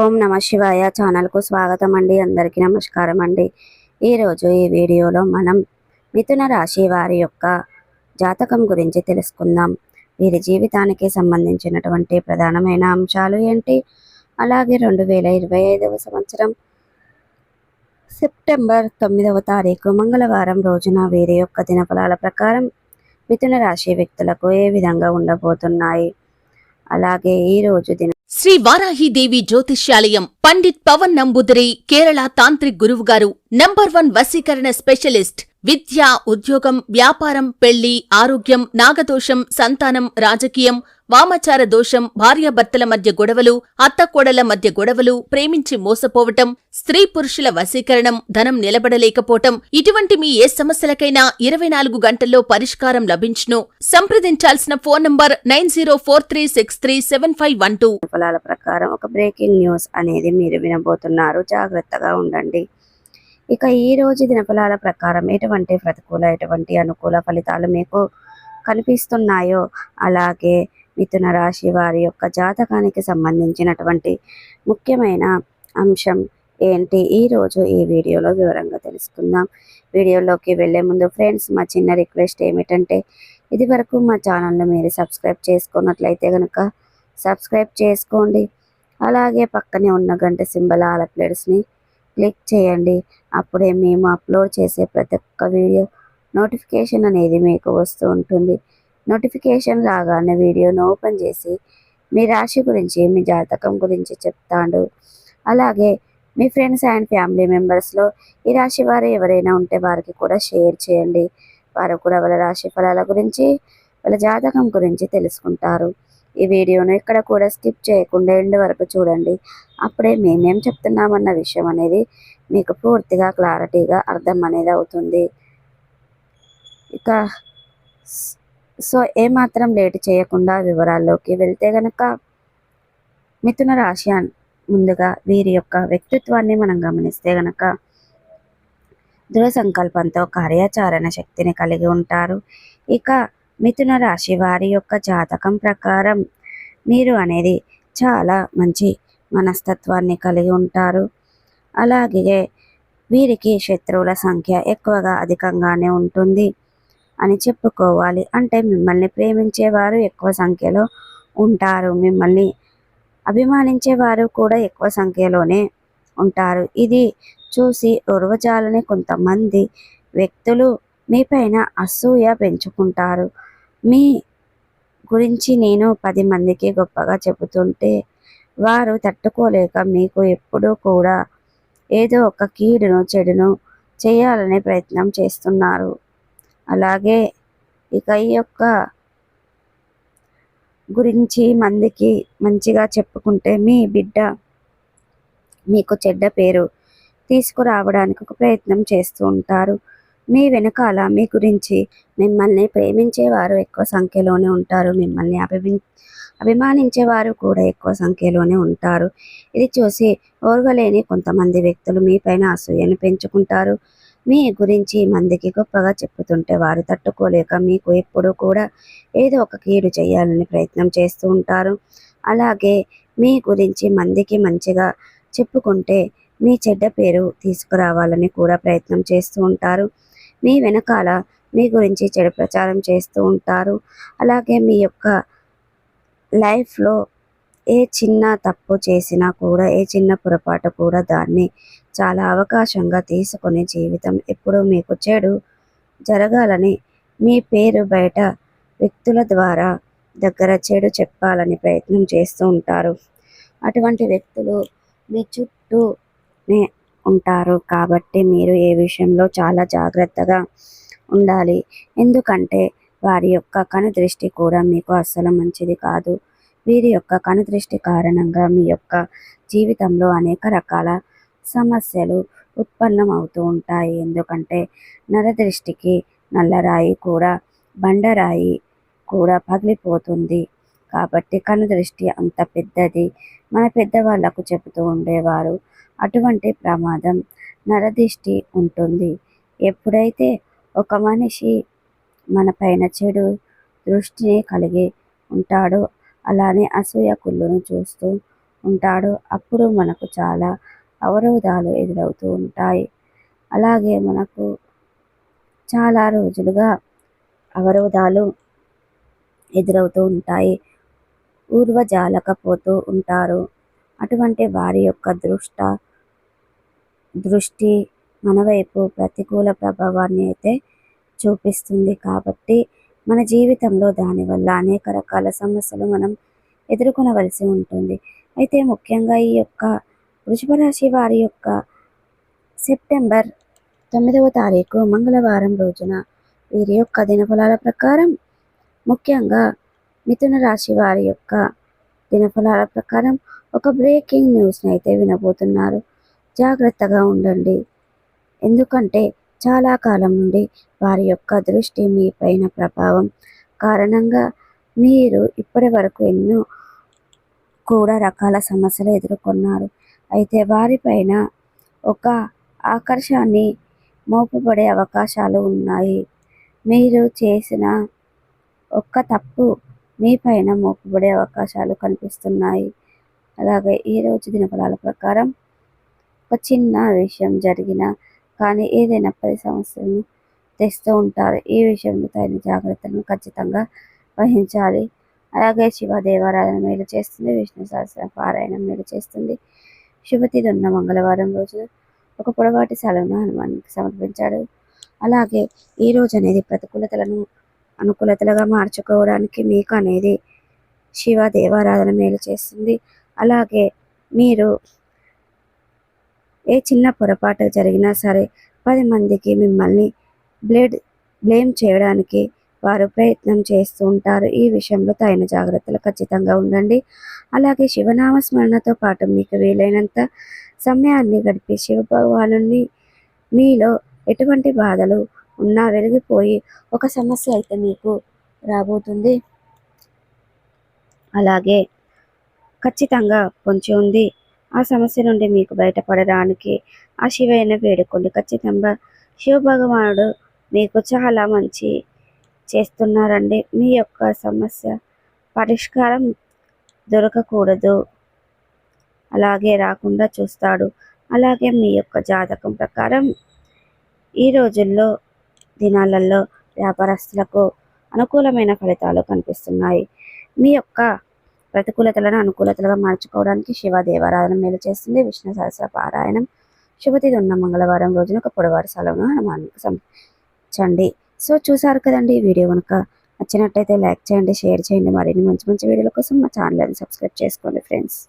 ఓం నమ శివాయ ఛానల్కు స్వాగతం అండి. అందరికీ నమస్కారం అండి. ఈరోజు ఈ వీడియోలో మనం మిథున రాశి వారి యొక్క జాతకం గురించి తెలుసుకుందాం. వీరి జీవితానికి సంబంధించినటువంటి ప్రధానమైన అంశాలు ఏంటి, అలాగే 2025 సంవత్సరం సెప్టెంబర్ 9వ తారీఖు మంగళవారం రోజున వీరి యొక్క దినఫలాల ప్రకారం మిథున రాశి వ్యక్తులకు ఏ విధంగా ఉండబోతున్నాయి, అలాగే ఈ రోజు శ్రీ వారాహిదేవి జ్యోతిష్యాలయం పండిత్ పవన్ నంబూదిరి కేరళ తాంత్రిక్ గురువుగారు నంబర్ 1 వశీకరణ స్పెషలిస్ట్. విద్య, ఉద్యోగం, వ్యాపారం, పెళ్లి, ఆరోగ్యం, నాగదోషం, సంతానం, రాజకీయం, వామాచార దోషం, భార్యాభర్తల మధ్య గొడవలు, అత్తకోడల మధ్య గొడవలు, ప్రేమించి మోసపోవటం, స్త్రీ పురుషుల వశీకరణం, ధనం నిలబడలేకపోవటం, ఇటువంటి మీ ఏ సమస్యలకైనా 24 గంటల్లో పరిష్కారం లభించును. సంప్రదించాల్సిన ఫోన్ నంబర్ 9043637512. ఫలాల ప్రకారం ఒక బ్రేకింగ్ న్యూస్ అనేది మీరు వినబోతున్నారు, జాగ్రత్తగా ఉండండి. ఇక ఈ రోజు దినఫలాల ప్రకారం ఎటువంటి ప్రతికూల ఎటువంటి అనుకూల ఫలితాలు మీకు కనిపిస్తున్నాయో, అలాగే మిథున రాశి వారి యొక్క జాతకానికి సంబంధించినటువంటి ముఖ్యమైన అంశం ఏంటి, ఈరోజు ఈ వీడియోలో వివరంగా తెలుసుకుందాం. వీడియోలోకి వెళ్ళే ముందు ఫ్రెండ్స్, మా చిన్న రిక్వెస్ట్ ఏమిటంటే, ఇది వరకు మా ఛానల్ని మీరు సబ్స్క్రైబ్ చేసుకున్నట్లయితే కనుక సబ్స్క్రైబ్ చేసుకోండి. అలాగే పక్కనే ఉన్న గంట సింబల్ ఆల్ అప్డేట్స్ని క్లిక్ చేయండి. అప్పుడే మేము అప్లోడ్ చేసే ప్రతి ఒక్క వీడియో నోటిఫికేషన్ అనేది మీకు వస్తూ ఉంటుంది. నోటిఫికేషన్ రాగానే వీడియోను ఓపెన్ చేసి మీ రాశి గురించి, మీ జాతకం గురించి చెప్తాడు. అలాగే మీ ఫ్రెండ్స్ అండ్ ఫ్యామిలీ మెంబర్స్లో ఈ రాశి వారు ఎవరైనా ఉంటే వారికి కూడా షేర్ చేయండి. వారు కూడా వాళ్ళ రాశి ఫలాల గురించి, వాళ్ళ జాతకం గురించి తెలుసుకుంటారు. ఈ వీడియోను ఎక్కడ కూడా స్కిప్ చేయకుండా ఎండ్ వరకు చూడండి. అప్పుడే మేమేం చెప్తున్నామన్న విషయం అనేది మీకు పూర్తిగా క్లారిటీగా అర్థం అనేది అవుతుంది. ఇక సో ఏమాత్రం లేట్ చేయకుండా వివరాల్లోకి వెళ్తే గనక, మిథున రాశి ముందుగా వీరి యొక్క వ్యక్తిత్వాన్ని మనం గమనిస్తే గనక దృఢ సంకల్పంతో కార్యాచరణ శక్తిని కలిగి ఉంటారు. ఇక మిథున రాశి వారి యొక్క జాతకం ప్రకారం మీరు అనేది చాలా మంచి మనస్తత్వాన్ని కలిగి ఉంటారు. అలాగే వీరికి శత్రువుల సంఖ్య ఎక్కువగా అధికంగానే ఉంటుంది అని చెప్పుకోవాలి. అంటే మిమ్మల్ని ప్రేమించేవారు ఎక్కువ సంఖ్యలో ఉంటారు, మిమ్మల్ని అభిమానించేవారు కూడా ఎక్కువ సంఖ్యలోనే ఉంటారు. ఇది చూసి ఓర్వజాలని కొంతమంది వ్యక్తులు మీపైన అసూయ పెంచుకుంటారు. మీ గురించి నేను 10 మందికి గొప్పగా చెబుతుంటే వారు తట్టుకోలేక మీకు ఎప్పుడూ కూడా ఏదో ఒక కీడును, చెడును చేయాలనే ప్రయత్నం చేస్తున్నారు. అలాగే ఇక ఈ యొక్క గురించి మందికి మంచిగా చెప్పుకుంటే మీ బిడ్డ మీకు చెడ్డ పేరు తీసుకురావడానికి ఒక ప్రయత్నం చేస్తూ ఉంటారు. మీ వెనకాల మీ గురించి మిమ్మల్ని ప్రేమించేవారు ఎక్కువ సంఖ్యలోనే ఉంటారు, మిమ్మల్ని అభిమానించేవారు కూడా ఎక్కువ సంఖ్యలోనే ఉంటారు. ఇది చూసి ఓర్వలేని కొంతమంది వ్యక్తులు మీపైన అసూయను పెంచుకుంటారు. మీ గురించి మందికి గొప్పగా చెప్పుతుంటే వారు తట్టుకోలేక మీకు ఎప్పుడూ కూడా ఏదో ఒక కీడు చేయాలని ప్రయత్నం చేస్తూ ఉంటారు. అలాగే మీ గురించి మందికి మంచిగా చెప్పుకుంటే మీ చెడ్డ పేరు తీసుకురావాలని కూడా ప్రయత్నం చేస్తూ ఉంటారు. మీ వెనకాల మీ గురించి చెడు ప్రచారం చేస్తూ ఉంటారు. అలాగే మీ యొక్క లైఫ్లో ఏ చిన్న తప్పు చేసినా కూడా, ఏ చిన్న పొరపాటు కూడా దాన్ని చాలా అవకాశంగా తీసుకొని జీవితం ఎప్పుడూ మీకు చెడు జరగాలని, మీ పేరు బయట వ్యక్తుల ద్వారా దగ్గర చెడు చెప్పాలని ప్రయత్నం చేస్తూ ఉంటారు. అటువంటి వ్యక్తులు మీ చుట్టూనే ఉంటారు. కాబట్టి మీరు ఏ విషయంలో చాలా జాగ్రత్తగా ఉండాలి. ఎందుకంటే వారి యొక్క కనుదృష్టి కూడా మీకు అస్సలు మంచిది కాదు. వీరి యొక్క కనుదృష్టి కారణంగా మీ యొక్క జీవితంలో అనేక రకాల సమస్యలు ఉత్పన్నమవుతూ ఉంటాయి. ఎందుకంటే నరదృష్టికి నల్లరాయి కూడా, బండరాయి కూడా పగిలిపోతుంది. కాబట్టి కనుదృష్టి అంత పెద్దది. మన పెద్దవాళ్లకు చెబుతూ ఉండేవారు, అటువంటి ప్రమాదం నరదృష్టి ఉంటుంది. ఎప్పుడైతే ఒక మనిషి మన పైన చెడు దృష్టిని కలిగి ఉంటాడో, అలానే అసూయ కుళ్ళును చూస్తూ ఉంటాడో అప్పుడు మనకు చాలా అవరోధాలు ఎదురవుతూ ఉంటాయి. అలాగే మనకు చాలా రోజులుగా అవరోధాలు ఎదురవుతూ ఉంటాయి. ఊర్వజాలకపోతూ ఉంటారు. అటువంటి వారి యొక్క దృష్టి మన వైపు ప్రతికూల ప్రభావాన్ని అయితే చూపిస్తుంది. కాబట్టి మన జీవితంలో దానివల్ల అనేక రకాల సమస్యలు మనం ఎదుర్కొనవలసి ఉంటుంది. అయితే ముఖ్యంగా ఈ యొక్క వృషభ రాశి వారి యొక్క సెప్టెంబర్ 9వ తారీఖు మంగళవారం రోజున వీరి యొక్క దినఫలాల ప్రకారం ముఖ్యంగా మిథున రాశి వారి యొక్క దినఫలాల ప్రకారం ఒక బ్రేకింగ్ న్యూస్ని అయితే వినబోతున్నారు. జాగ్రత్తగా ఉండండి. ఎందుకంటే చాలా కాలం నుండి వారి యొక్క దృష్టి మీ పైన ప్రభావం కారణంగా మీరు ఇప్పటి వరకు ఎన్నో కూడా రకాల సమస్యలు ఎదుర్కొన్నారు. అయితే వారిపైన ఒక ఆకర్షాన్ని మోపబడే అవకాశాలు ఉన్నాయి. మీరు చేసిన ఒక్క తప్పు మీ పైన మోపబడే అవకాశాలు కనిపిస్తున్నాయి. అలాగే ఈరోజు దినఫలాల ప్రకారం ఒక చిన్న విషయం జరిగిన కానీ ఏదైనా 10 సమస్యలను తెస్తూ ఉంటారు. ఈ విషయంలో తగిన జాగ్రత్తలను ఖచ్చితంగా వహించాలి. అలాగే శివ దేవారాధన మేలు చేస్తుంది. విష్ణు సహస్ర పారాయణం మేలు చేస్తుంది. శుభతిథి ఉన్న మంగళవారం రోజు ఒక పొడవాటి సెలవును హనుమానికి సమర్పించాడు. అలాగే ఈ రోజు అనేది ప్రతికూలతలను అనుకూలతలుగా మార్చుకోవడానికి మీకు అనేది శివ దేవారాధన మేలు చేస్తుంది. అలాగే మీరు ఏ చిన్న పొరపాటు జరిగినా సరే 10 మందికి మిమ్మల్ని బ్లేమ్ చేయడానికి వారు ప్రయత్నం చేస్తూ ఉంటారు. ఈ విషయంలో తగిన జాగ్రత్తలు ఖచ్చితంగా ఉండండి. అలాగే శివనామ స్మరణతో పాటు మీకు వీలైనంత సమయాన్ని గడిపి శివ భగవానుని మీలో ఎటువంటి బాధలు ఉన్నా వెలిగిపోయి ఒక సమస్య అయితే మీకు రాబోతుంది. అలాగే ఖచ్చితంగా పొంచి ఉంది. ఆ సమస్య నుండి మీకు బయటపడడానికి ఆ శివయ్యను వేడుకోండి. ఖచ్చితంగా శివ భగవానుడు మీకు చాలా మంచి చేస్తున్నారండి. మీ యొక్క సమస్య పరిష్కారం దొరకకూడదు, అలాగే రాకుండా చూస్తాడు. అలాగే మీ యొక్క జాతకం ప్రకారం ఈ రోజుల్లో దినాలలో వ్యాపారస్తులకు అనుకూలమైన ఫలితాలు కనిపిస్తున్నాయి. మీ యొక్క ప్రతికూలతలను అనుకూలతలుగా మార్చుకోవడానికి శివ దేవారాధన మేలు చేస్తుంది. విష్ణు సహస్ర పారాయణం శుభతిథి ఉన్న మంగళవారం రోజున ఒక పొడవాటి సెలవును హనుమానికి సమర్పించండి. సో చూసారు కదండి. ఈ వీడియో కనుక నచ్చినట్టయితే లైక్ చేయండి, షేర్ చేయండి. మరిన్ని మంచి మంచి వీడియోల కోసం మా ఛానల్ని సబ్స్క్రైబ్ చేసుకోండి ఫ్రెండ్స్.